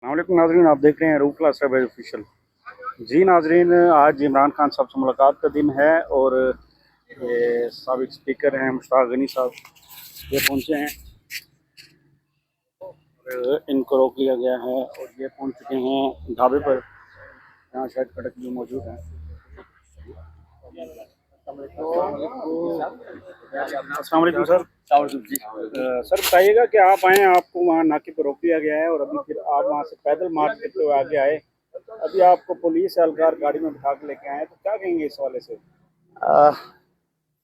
अस्सलामुअलैकुम नाजरीन, आप देख रहे हैं रूह क्लास ऑफिशियल। जी नाजरीन, आज इमरान खान साहब से मुलाकात का दिन है और ये साबिक स्पीकर हैं मुश्ताक गनी साहब, ये पहुंचे हैं और इनको रोक लिया गया है और ये पहुंच चुके हैं ढाबे पर। यहाँ शायद कड़क भी मौजूद हैं। अस्सलाम वालेकुम सर। सर बताइएगा कि आप आए हैं, आपको वहाँ नाके पर रोक लिया गया है और अभी फिर आप वहाँ से पैदल मार्च करते हुए आगे आए, अभी आपको पुलिस एहलकार गाड़ी में बिठा के लेके आए, तो क्या कहेंगे इस हवाले से?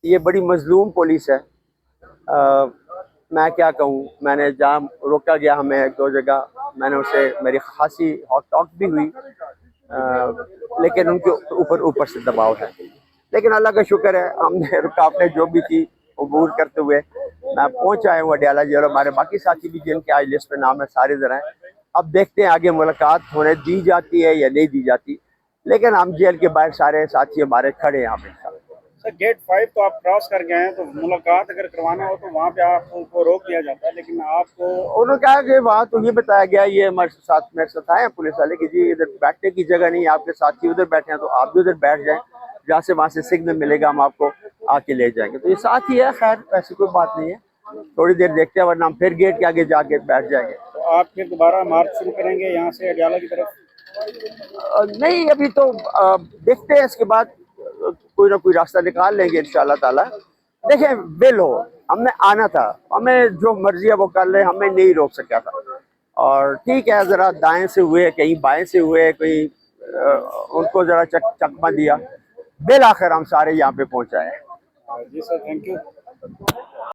ये बड़ी मजलूम पुलिस है। मैं क्या कहूँ, मैंने जहाँ रोका गया हमें एक दो जगह, मैंने उसे मेरी खासी हॉट टॉक भी हुई, लेकिन उनके ऊपर ऊपर से दबाव है। लेकिन अल्लाह का शुक्र है, हमने रुकावटें जो भी थी अबूर करते हुए मैं पहुँच आया हूँ अडयाला जेल। हमारे बाकी साथी भी जिनके आज लिस्ट पे नाम है सारे ज़रा हैं। अब देखते हैं आगे मुलाकात होने दी जाती है या नहीं दी जाती, लेकिन हम जेल के बाहर सारे साथी हमारे खड़े हैं यहाँ पे। सर गेट 5 तो आप क्रॉस कर गए हैं, तो मुलाकात अगर करवाना हो तो वहाँ पे आपको रोक दिया जाता है, लेकिन आपको उन्होंने कहा कि वहाँ तो ये बताया गया, ये हमारे साथ मेरे साथ आए पुलिस वाले कि जी इधर बैठने की जगह नहीं है, आपके साथी उधर बैठे हैं तो आप भी उधर बैठ जाएं, जहाँ से वहाँ से सिग्नल मिलेगा हम आपको आके ले जाएंगे। तो ये साथ ही है, खैर ऐसी कोई बात नहीं है, थोड़ी देर देखते हैं, वरना हम फिर गेट के आगे जाके बैठ जाएंगे। तो आप फिर दोबारा मार्च शुरू करेंगे यहाँ से अडयाला की तरफ? नहीं, अभी तो देखते हैं, इसके बाद कोई ना कोई रास्ता निकाल लेंगे इंशाल्लाह ताला। देखें, बिल हो, हमने आना था, हमें जो मर्जी है वो कर ले, हमें नहीं रोक सका था। और ठीक है, जरा दाएं से हुए, कहीं बाएं से हुए, कहीं उनको जरा चकमा दिया, बिल आखिर हम सारे यहाँ पे पहुंचाए। जी सर, थैंक यू।